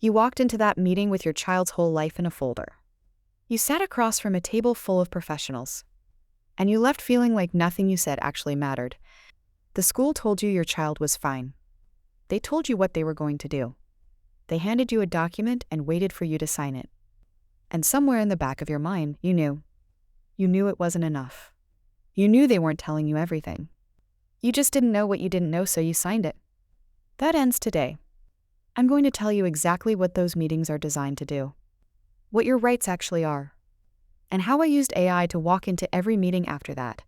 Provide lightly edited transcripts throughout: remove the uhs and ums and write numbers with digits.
You walked into that meeting with your child's whole life in a folder. You sat across from a table full of professionals. And you left feeling like nothing you said actually mattered. The school told you your child was fine. They told you what they were going to do. They handed you a document and waited for you to sign it. And somewhere in the back of your mind, you knew. You knew it wasn't enough. You knew they weren't telling you everything. You just didn't know what you didn't know, so you signed it. That ends today. I'm going to tell you exactly what those meetings are designed to do. What your rights actually are. And how I used AI to walk into every meeting after that.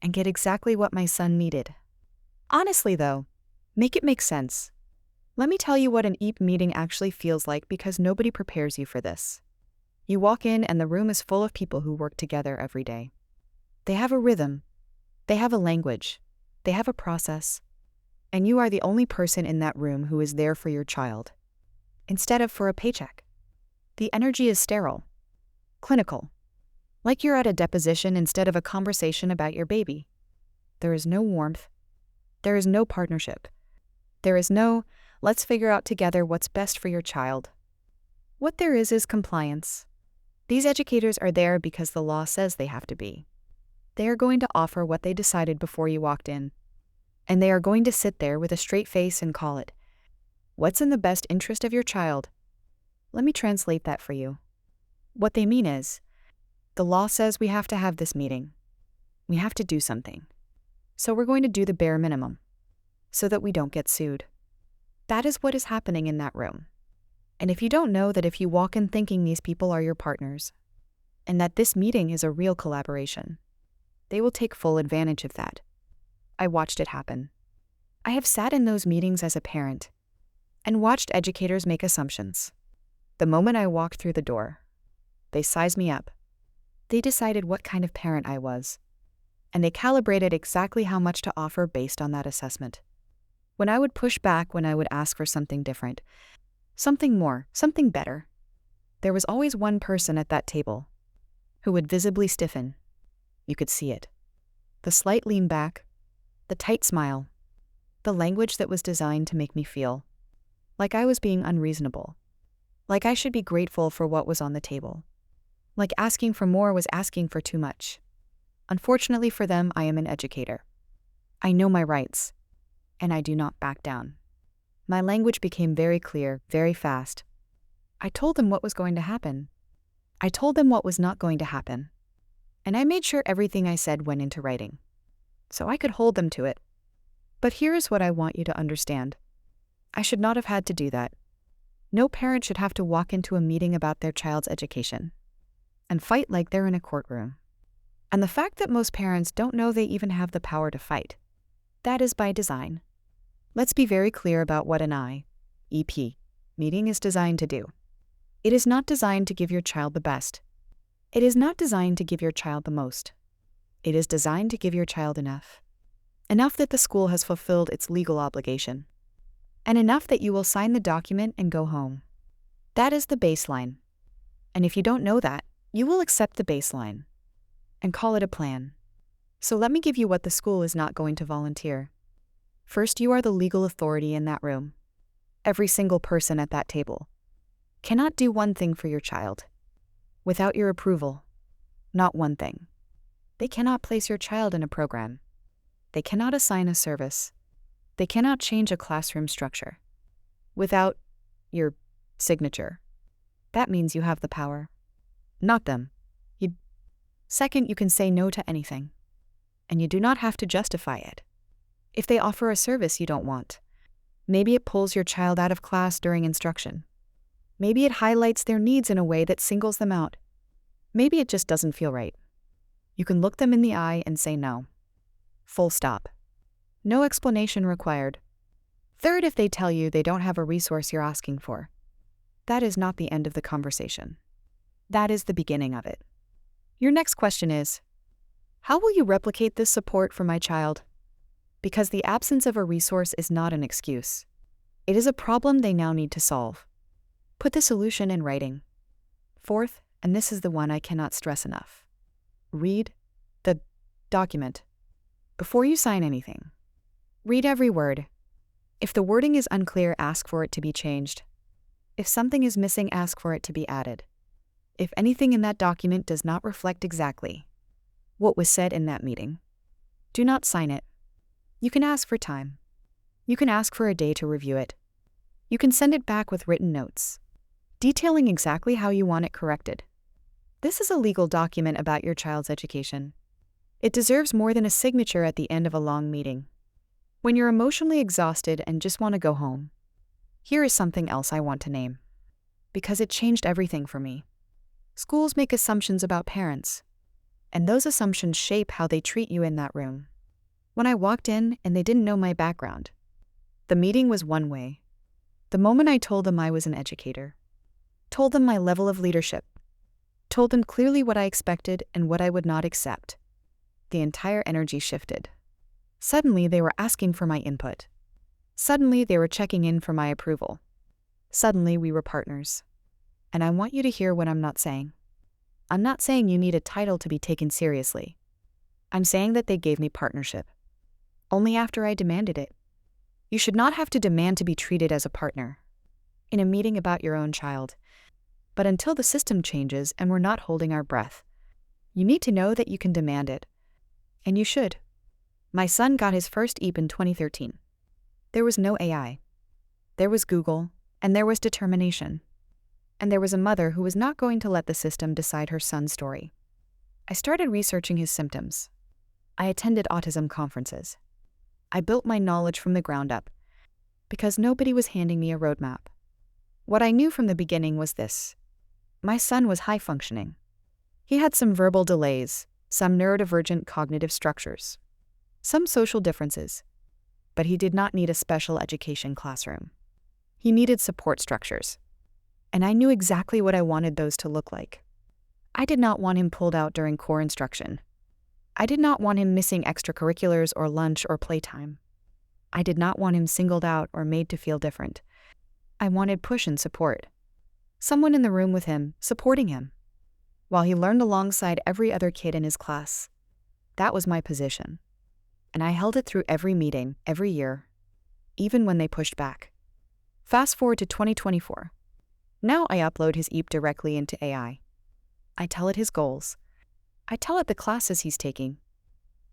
And get exactly what my son needed. Honestly though, make it make sense. Let me tell you what an I.E.P meeting actually feels like, because nobody prepares you for this. You walk in and the room is full of people who work together every day. They have a rhythm. They have a language. They have a process. And you are the only person in that room who is there for your child, instead of for a paycheck. The energy is sterile, clinical, like you're at a deposition instead of a conversation about your baby. There is no warmth. There is no partnership. There is no, let's figure out together what's best for your child. What there is compliance. These educators are there because the law says they have to be. They are going to offer what they decided before you walked in. And they are going to sit there with a straight face and call it, what's in the best interest of your child? Let me translate that for you. What they mean is, the law says we have to have this meeting. We have to do something. So we're going to do the bare minimum, so that we don't get sued. That is what is happening in that room. And if you don't know that, if you walk in thinking these people are your partners, and that this meeting is a real collaboration, they will take full advantage of that. I watched it happen. I have sat in those meetings as a parent and watched educators make assumptions. The moment I walked through the door, they sized me up. They decided what kind of parent I was, and they calibrated exactly how much to offer based on that assessment. When I would push back, when I would ask for something different, something more, something better, there was always one person at that table who would visibly stiffen. You could see it. The slight lean back, the tight smile, the language that was designed to make me feel like I was being unreasonable, like I should be grateful for what was on the table, like asking for more was asking for too much. Unfortunately for them, I am an educator. I know my rights, and I do not back down. My language became very clear, very fast. I told them what was going to happen. I told them what was not going to happen. And I made sure everything I said went into writing, so I could hold them to it. But here is what I want you to understand. I should not have had to do that. No parent should have to walk into a meeting about their child's education and fight like they're in a courtroom. And the fact that most parents don't know they even have the power to fight, that is by design. Let's be very clear about what an I.E.P meeting is designed to do. It is not designed to give your child the best. It is not designed to give your child the most. It is designed to give your child enough. Enough that the school has fulfilled its legal obligation. And enough that you will sign the document and go home. That is the baseline. And if you don't know that, you will accept the baseline and call it a plan. So let me give you what the school is not going to volunteer. First, you are the legal authority in that room. Every single person at that table cannot do one thing for your child without your approval. Not one thing. They cannot place your child in a program. They cannot assign a service. They cannot change a classroom structure without your signature. That means you have the power, not them. Second, you can say no to anything, and you do not have to justify it. If they offer a service you don't want, maybe it pulls your child out of class during instruction. Maybe it highlights their needs in a way that singles them out. Maybe it just doesn't feel right. You can look them in the eye and say no. Full stop. No explanation required. Third, if they tell you they don't have a resource you're asking for, that is not the end of the conversation. That is the beginning of it. Your next question is, how will you replicate this support for my child? Because the absence of a resource is not an excuse. It is a problem they now need to solve. Put the solution in writing. Fourth, and this is the one I cannot stress enough, read the document before you sign anything. Read every word. If the wording is unclear, ask for it to be changed. If something is missing, ask for it to be added. If anything in that document does not reflect exactly what was said in that meeting, do not sign it. You can ask for time. You can ask for a day to review it. You can send it back with written notes, detailing exactly how you want it corrected. This is a legal document about your child's education. It deserves more than a signature at the end of a long meeting. When you're emotionally exhausted and just want to go home, here is something else I want to name, because it changed everything for me. Schools make assumptions about parents, and those assumptions shape how they treat you in that room. When I walked in and they didn't know my background, the meeting was one way. The moment I told them I was an educator, told them my level of leadership, told them clearly what I expected and what I would not accept, the entire energy shifted. Suddenly, they were asking for my input. Suddenly, they were checking in for my approval. Suddenly, we were partners. And I want you to hear what I'm not saying. I'm not saying you need a title to be taken seriously. I'm saying that they gave me partnership. Only after I demanded it. You should not have to demand to be treated as a partner in a meeting about your own child. But until the system changes and we're not holding our breath, you need to know that you can demand it. And you should. My son got his first I.E.P in 2013. There was no AI. There was Google, and there was determination. And there was a mother who was not going to let the system decide her son's story. I started researching his symptoms. I attended autism conferences. I built my knowledge from the ground up, because nobody was handing me a roadmap. What I knew from the beginning was this. My son was high-functioning. He had some verbal delays, some neurodivergent cognitive structures, some social differences, but he did not need a special education classroom. He needed support structures. And I knew exactly what I wanted those to look like. I did not want him pulled out during core instruction. I did not want him missing extracurriculars or lunch or playtime. I did not want him singled out or made to feel different. I wanted push and support. Someone in the room with him, supporting him, while he learned alongside every other kid in his class. That was my position. And I held it through every meeting, every year, even when they pushed back. Fast forward to 2024. Now I upload his I.E.P directly into AI. I tell it his goals. I tell it the classes he's taking.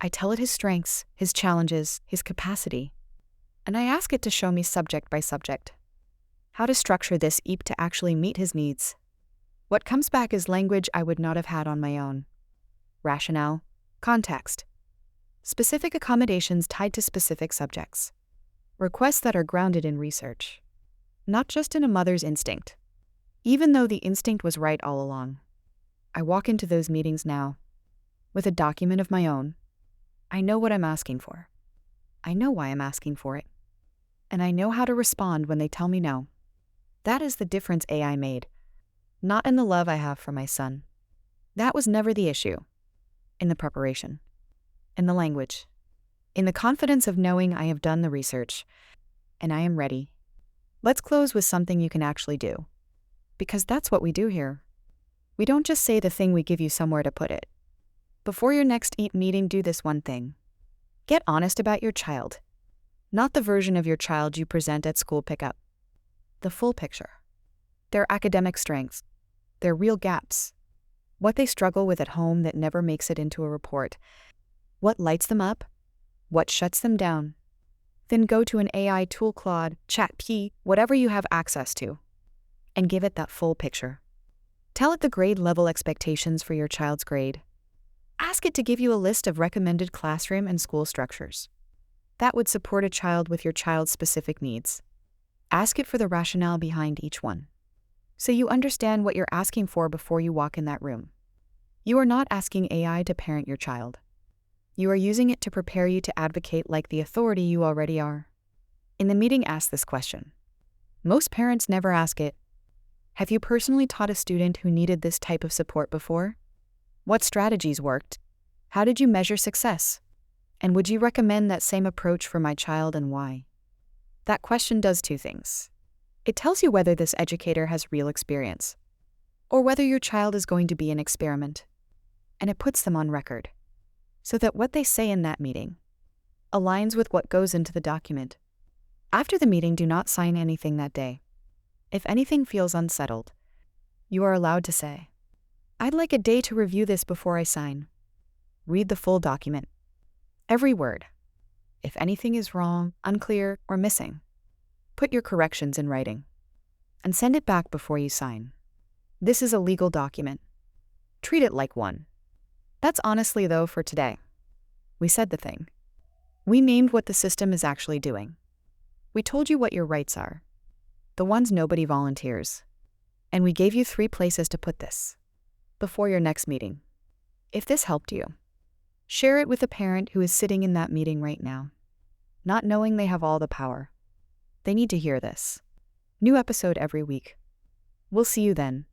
I tell it his strengths, his challenges, his capacity. And I ask it to show me subject by subject how to structure this I.E.P to actually meet his needs. What comes back is language I would not have had on my own. Rationale, context, specific accommodations tied to specific subjects. Requests that are grounded in research, not just in a mother's instinct. Even though the instinct was right all along. I walk into those meetings now with a document of my own. I know what I'm asking for. I know why I'm asking for it. And I know how to respond when they tell me no. That is the difference AI made. Not in the love I have for my son. That was never the issue. In the preparation. In the language. In the confidence of knowing I have done the research. And I am ready. Let's close with something you can actually do. Because that's what we do here. We don't just say the thing, we give you somewhere to put it. Before your next I.E.P meeting, do this one thing. Get honest about your child. Not the version of your child you present at school pickup. The full picture. Their academic strengths. Their real gaps. What they struggle with at home that never makes it into a report. What lights them up? What shuts them down? Then go to an AI tool, Claude, ChatGPT, whatever you have access to, and give it that full picture. Tell it the grade level expectations for your child's grade. Ask it to give you a list of recommended classroom and school structures that would support a child with your child's specific needs. Ask it for the rationale behind each one, so you understand what you're asking for before you walk in that room. You are not asking AI to parent your child. You are using it to prepare you to advocate like the authority you already are. In the meeting, ask this question. Most parents never ask it. Have you personally taught a student who needed this type of support before? What strategies worked? How did you measure success? And would you recommend that same approach for my child, and why? That question does two things. It tells you whether this educator has real experience, or whether your child is going to be an experiment. And it puts them on record, so that what they say in that meeting aligns with what goes into the document. After the meeting, do not sign anything that day. If anything feels unsettled, you are allowed to say, "I'd like a day to review this before I sign." Read the full document. Every word. If anything is wrong, unclear, or missing, put your corrections in writing and send it back before you sign. This is a legal document. Treat it like one. That's honestly, though, for today. We said the thing. We named what the system is actually doing. We told you what your rights are, the ones nobody volunteers. And we gave you 3 places to put this before your next meeting. If this helped you, share it with a parent who is sitting in that meeting right now, not knowing they have all the power. They need to hear this. New episode every week. We'll see you then.